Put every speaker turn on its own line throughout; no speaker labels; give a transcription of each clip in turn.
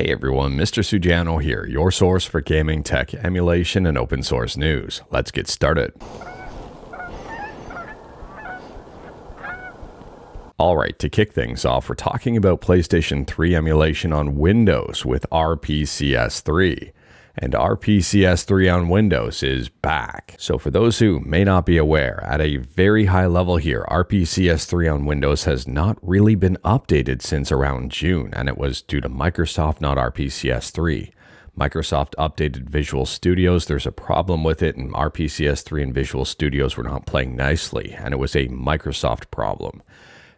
Hey everyone, Mr. Sujano here, your source for gaming, tech, emulation, and open source news. Let's get started. Alright, to kick things off, we're talking about PlayStation 3 emulation on Windows with RPCS3. And RPCS3 on Windows is back. So for those who may not be aware, at a very high level here, RPCS3 on Windows has not really been updated since around June, and it was due to Microsoft, not RPCS3. Microsoft updated Visual Studios, there's a problem with it, and RPCS3 and Visual Studios were not playing nicely, and it was a Microsoft problem.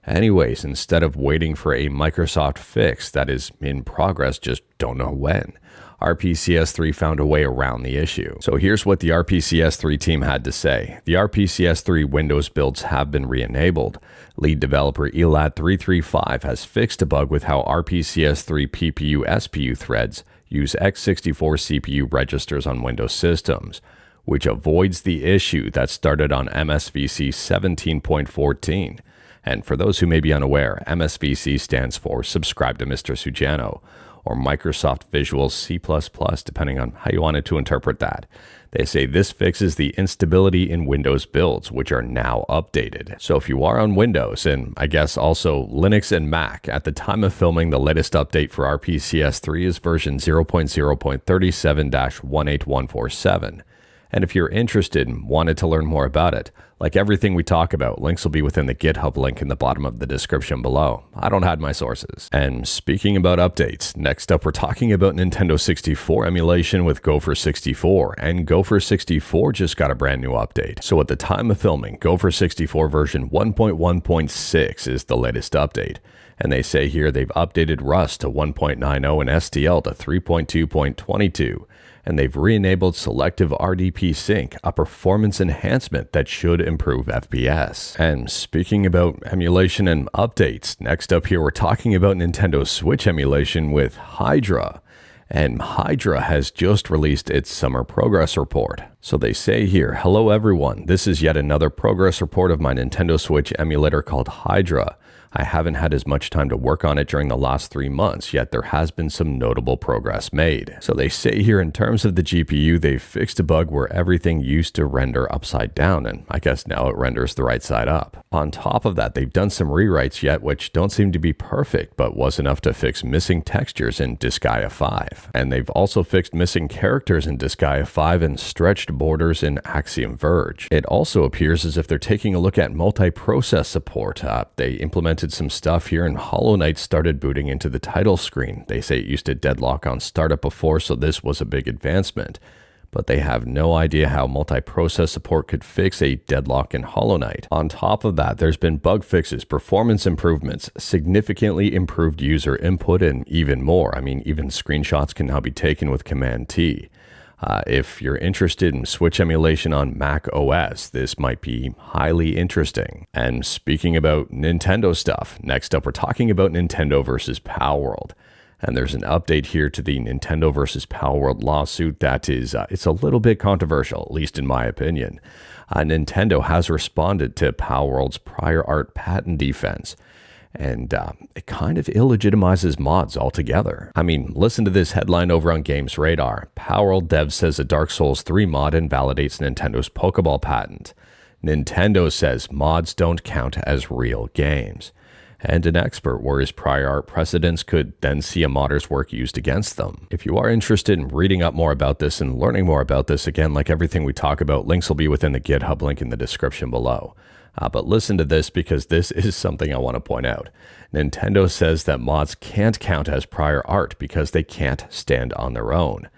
Anyways, instead of waiting for a Microsoft fix that is in progress, just don't know when, RPCS3 found a way around the issue. So here's what the RPCS3 team had to say. The RPCS3 Windows builds have been re-enabled. Lead developer Elad335 has fixed a bug with how RPCS3 PPU-SPU threads use x64 CPU registers on Windows systems, which avoids the issue that started on MSVC 17.14. And for those who may be unaware, MSVC stands for Subscribe to Mr. Sujano, or Microsoft Visual C++, depending on how you wanted to interpret that. They say this fixes the instability in Windows builds, which are now updated. So if you are on Windows, and I guess also Linux and Mac, at the time of filming, the latest update for RPCS3 is version 0.0.37-18147. And if you're interested and wanted to learn more about it, like everything we talk about, links will be within the GitHub link in the bottom of the description below. I don't hide my sources. And speaking about updates, next up we're talking about Nintendo 64 emulation with Gopher64, and Gopher64 just got a brand new update. So at the time of filming, Gopher64 version 1.1.6 is the latest update. And they say here they've updated Rust to 1.90 and STL to 3.2.22. And they've re-enabled selective RDP sync, a performance enhancement that should improve FPS. And speaking about emulation and updates, next up here we're talking about Nintendo Switch emulation with Hydra. And Hydra has just released its summer progress report. So they say here, hello everyone, this is yet another progress report of my Nintendo Switch emulator called Hydra. I haven't had as much time to work on it during the last 3 months, yet there has been some notable progress made. So they say here in terms of the GPU, they've fixed a bug where everything used to render upside down, and I guess now it renders the right side up. On top of that, they've done some rewrites yet which don't seem to be perfect, but was enough to fix missing textures in Disgaea 5. And they've also fixed missing characters in Disgaea 5 and stretched borders in Axiom Verge. It also appears as if they're taking a look at multi-process support. They implemented some stuff here, and Hollow Knight started booting into the title screen. They say it used to deadlock on startup before, so this was a big advancement. But they have no idea how multi-process support could fix a deadlock in Hollow Knight. On top of that, there's been bug fixes, performance improvements, significantly improved user input, and even more. I mean, even screenshots can now be taken with Command-T. If you're interested in Switch emulation on Mac OS, this might be highly interesting. And speaking about Nintendo stuff, next up we're talking about Nintendo versus Palworld. And there's an update here to the Nintendo versus Palworld lawsuit that is, it's a little bit controversial, at least in my opinion. Nintendo has responded to Palworld's prior art patent defense. And it kind of illegitimizes mods altogether. I mean, listen to this headline over on Games Radar. Palworld dev says a Dark Souls 3 mod invalidates Nintendo's Pokeball patent. Nintendo says mods don't count as real games. And an expert worries prior art precedents could then see a modder's work used against them. If you are interested in reading up more about this and learning more about this, again, like everything we talk about, links will be within the GitHub link in the description below. But listen to this because this is something I want to point out. Nintendo says that mods can't count as prior art because they can't stand on their own.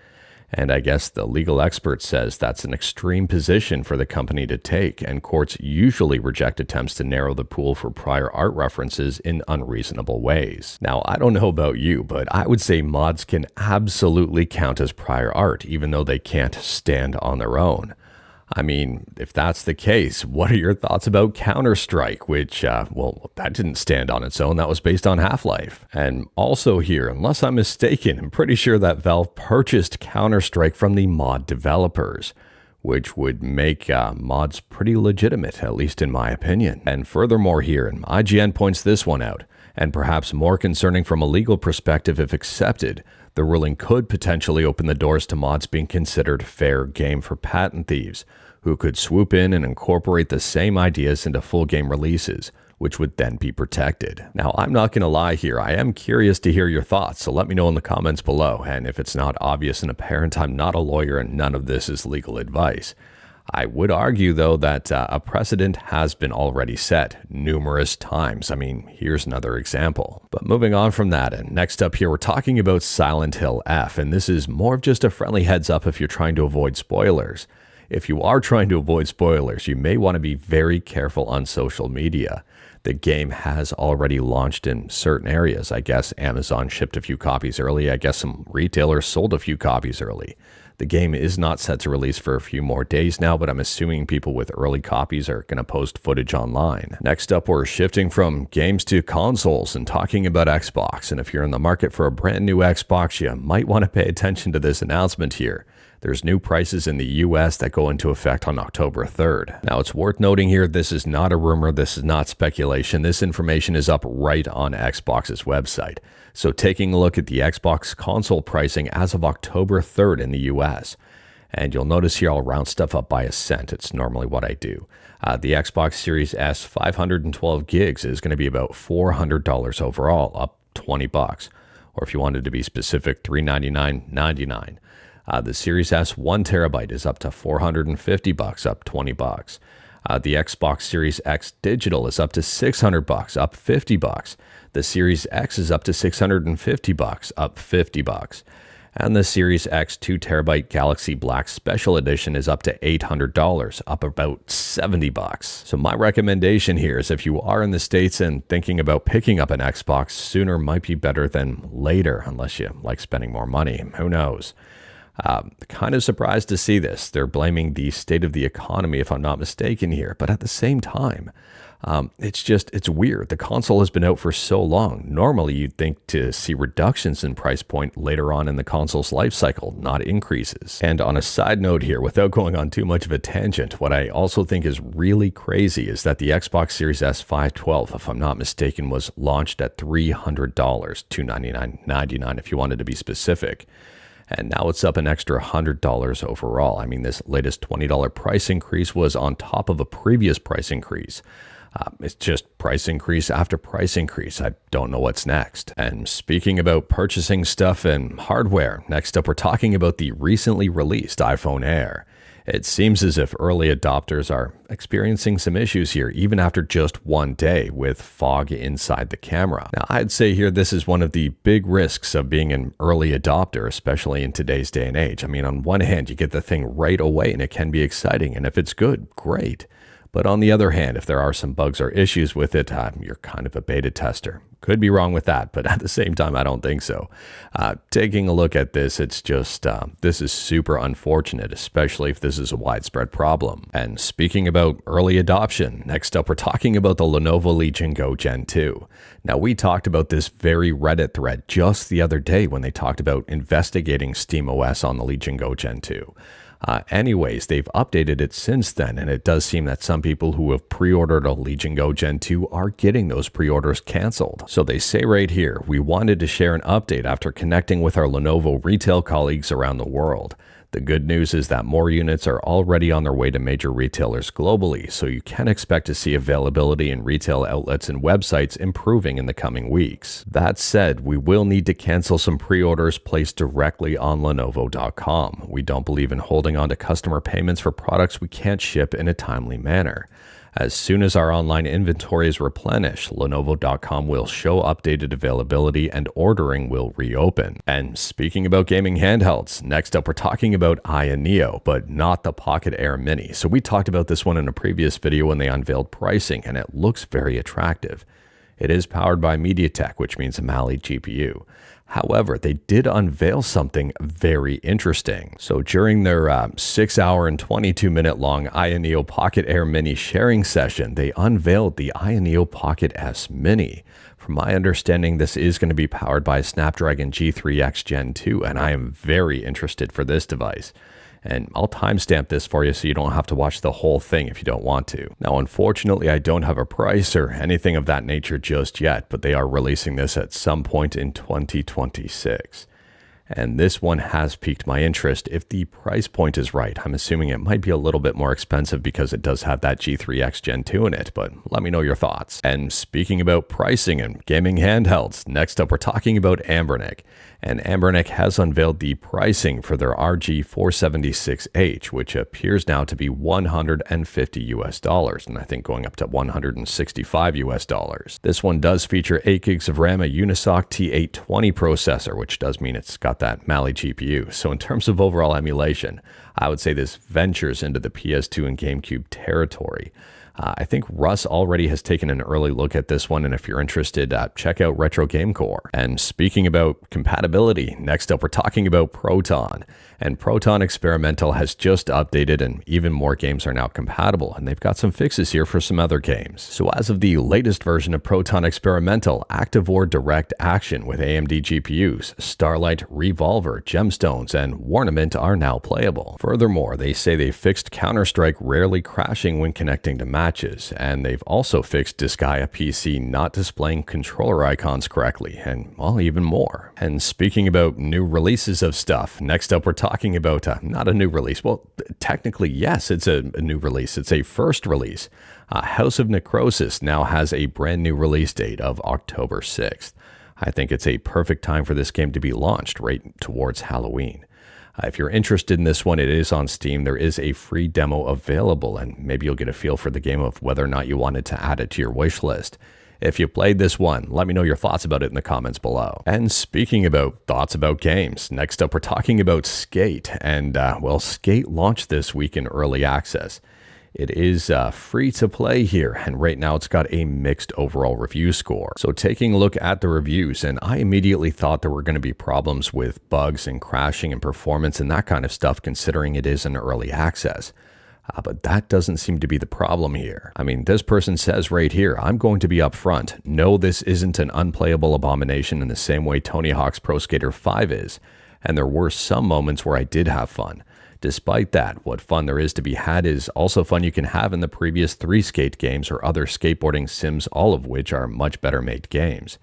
And I guess the legal expert says that's an extreme position for the company to take, and courts usually reject attempts to narrow the pool for prior art references in unreasonable ways. Now, I don't know about you, but I would say mods can absolutely count as prior art, even though they can't stand on their own. I mean, if that's the case, what are your thoughts about Counter-Strike, which, well, that didn't stand on its own. That was based on Half-Life. And also here, unless I'm mistaken, I'm pretty sure that Valve purchased Counter-Strike from the mod developers, which would make mods pretty legitimate, at least in my opinion. And furthermore here, and IGN points this one out, and perhaps more concerning from a legal perspective if accepted, The ruling could potentially open the doors to mods being considered fair game for patent thieves, who could swoop in and incorporate the same ideas into full game releases, which would then be protected. Now, I'm not going to lie here, I am curious to hear your thoughts, so let me know in the comments below, and if it's not obvious and apparent, I'm not a lawyer and none of this is legal advice. I would argue, though, that a precedent has been already set numerous times. I mean, here's another example. But moving on from that, and next up here, we're talking about Silent Hill F, and this is more of just a friendly heads up if you're trying to avoid spoilers. If you are trying to avoid spoilers, you may want to be very careful on social media. The game has already launched in certain areas. I guess Amazon shipped a few copies early. I guess some retailers sold a few copies early. The game is not set to release for a few more days now, but I'm assuming people with early copies are going to post footage online. Next up, we're shifting from games to consoles and talking about Xbox. And if you're in the market for a brand new Xbox, you might want to pay attention to this announcement here. There's new prices in the US that go into effect on October 3rd. Now, it's worth noting here, this is not a rumor, this is not speculation. This information is up right on Xbox's website. So taking a look at the Xbox console pricing as of October 3rd in the US. And you'll notice here I'll round stuff up by a cent. It's normally what I do. The Xbox Series S 512 gigs is going to be about $400 overall, up 20 bucks. Or if you wanted to be specific, $399.99. The Series S 1 terabyte is up to $450, up 20 bucks. The Xbox Series X Digital is up to $600, up 50 bucks. The Series X is up to $650, up 50 bucks. And the Series X 2 terabyte Galaxy Black Special Edition is up to $800, up about 70 bucks. So my recommendation here is if you are in the States and thinking about picking up an Xbox, sooner might be better than later, unless you like spending more money. Who knows? Kind of surprised to see this. They're blaming the state of the economy, if I'm not mistaken here. But at the same time, it's weird. The console has been out for so long. Normally, you'd think to see reductions in price point later on in the console's life cycle, not increases. And on a side note here, without going on too much of a tangent, what I also think is really crazy is that the Xbox Series S 512, if I'm not mistaken, was launched at $300, $299.99 if you wanted to be specific. And now it's up an extra $100 overall. I mean, this latest $20 price increase was on top of a previous price increase. It's just price increase after price increase. I don't know what's next. And speaking about purchasing stuff and hardware, next up we're talking about the recently released iPhone Air. It seems as if early adopters are experiencing some issues here, even after just one day with fog inside the camera. Now, I'd say here this is one of the big risks of being an early adopter, especially in today's day and age. I mean, on one hand, you get the thing right away and it can be exciting, and if it's good, great. But on the other hand, if there are some bugs or issues with it, you're kind of a beta tester. Could be wrong with that, but at the same time, I don't think so. Taking a look at this, it's just, this is super unfortunate, especially if this is a widespread problem. And speaking about early adoption, next up, we're talking about the Lenovo Legion Go Gen 2. Now, we talked about this very Reddit thread just the other day when they talked about investigating SteamOS on the Legion Go Gen 2. Anyways, they've updated it since then, and it does seem that some people who have pre-ordered a Legion Go Gen 2 are getting those pre-orders canceled. So they say right here, we wanted to share an update after connecting with our Lenovo retail colleagues around the world. The good news is that more units are already on their way to major retailers globally, so you can expect to see availability in retail outlets and websites improving in the coming weeks. That said, we will need to cancel some pre-orders placed directly on Lenovo.com. We don't believe in holding on to customer payments for products we can't ship in a timely manner. As soon as our online inventory is replenished, Lenovo.com will show updated availability and ordering will reopen. And speaking about gaming handhelds, next up we're talking about Ayaneo, but not the Pocket Air Mini. So we talked about this one in a previous video when they unveiled pricing, and it looks very attractive. It is powered by MediaTek, which means a Mali GPU. However, they did unveil something very interesting. So during their 6-hour and 22-minute long Ayaneo Pocket Air Mini sharing session, they unveiled the Ayaneo Pocket S Mini. From my understanding, this is going to be powered by a Snapdragon G3X Gen 2, and I am very interested for this device. And I'll timestamp this for you so you don't have to watch the whole thing if you don't want to. Now, unfortunately, I don't have a price or anything of that nature just yet, but they are releasing this at some point in 2026. And this one has piqued my interest if the price point is right. I'm assuming it might be a little bit more expensive because it does have that G3X Gen 2 in it, but let me know your thoughts. And speaking about pricing and gaming handhelds, next up we're talking about Anbernic. And Anbernic has unveiled the pricing for their RG476H, which appears now to be $150 and I think going up to $165. This one does feature 8 gigs of RAM, a Unisoc T820 processor, which does mean it's got that Mali GPU. So in terms of overall emulation, I would say this ventures into the PS2 and GameCube territory. I think Russ already has taken an early look at this one, and if you're interested, check out Retro Game Core. And speaking about compatibility, next up we're talking about Proton. And Proton Experimental has just updated, and even more games are now compatible, and they've got some fixes here for some other games. So as of the latest version of Proton Experimental, Activore Direct Action with AMD GPUs, Starlight, Revolver, Gemstones, and Warnament are now playable. Furthermore, they say they fixed Counter-Strike rarely crashing when connecting to matches, and they've also fixed Disgaea PC not displaying controller icons correctly, and well, even more. And speaking about new releases of stuff, next up we're talking about not a new release. Well, technically, yes, it's a new release. It's a first release. House of Necrosis now has a brand new release date of October 6th. I think it's a perfect time for this game to be launched right towards Halloween. If you're interested in this one, it is on Steam. There is a free demo available, and maybe you'll get a feel for the game of whether or not you wanted to add it to your wish list. If you played this one, let me know your thoughts about it in the comments below. And speaking about thoughts about games, next up we're talking about Skate. And well, Skate launched this week in early access. It is free to play here, and right now it's got a mixed overall review score. So taking a look at the reviews, and I immediately thought there were going to be problems with bugs and crashing and performance and that kind of stuff, considering it is in early access. But that doesn't seem to be the problem here. I mean, this person says right here, I'm going to be upfront. No, this isn't an unplayable abomination in the same way Tony Hawk's Pro Skater 5 is, and there were some moments where I did have fun. Despite that, what fun there is to be had is also fun you can have in the previous 3 Skate games or other skateboarding sims, all of which are much better made games.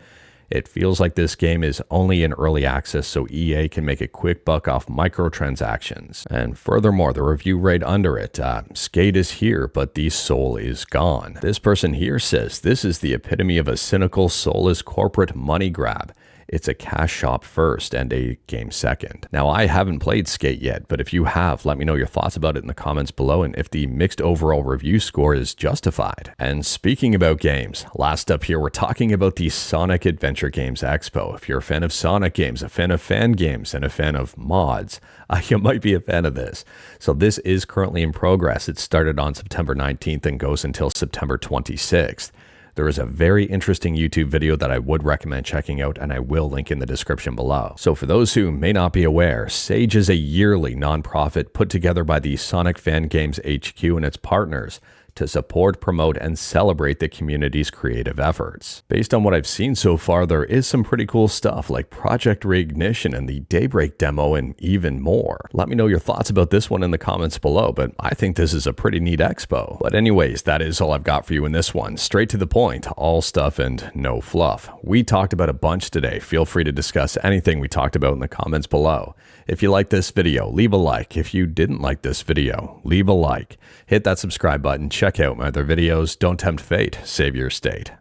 It feels like this game is only in early access, so EA can make a quick buck off microtransactions. And furthermore, the review right under it, Skate is here, but the soul is gone. This person here says, this is the epitome of a cynical, soulless corporate money grab. It's a cash shop first and a game second. Now, I haven't played Skate yet, but if you have, let me know your thoughts about it in the comments below and if the mixed overall review score is justified. And speaking about games, last up here, we're talking about the Sonic Adventure Games Expo. If you're a fan of Sonic games, a fan of fan games, and a fan of mods, you might be a fan of this. So this is currently in progress. It started on September 19th and goes until September 26th. There is a very interesting YouTube video that I would recommend checking out, and I will link in the description below. So for those who may not be aware, SAGE is a yearly nonprofit put together by the Sonic Fan Games HQ and its partners to support, promote, and celebrate the community's creative efforts. Based on what I've seen so far, there is some pretty cool stuff like Project Reignition and the Daybreak demo and even more. Let me know your thoughts about this one in the comments below, but I think this is a pretty neat expo. But anyways, that is all I've got for you in this one. Straight to the point, all stuff and no fluff. We talked about a bunch today. Feel free to discuss anything we talked about in the comments below. If you liked this video, leave a like. If you didn't like this video, leave a like. Hit that subscribe button. Check out my other videos. Don't tempt fate. Save your state.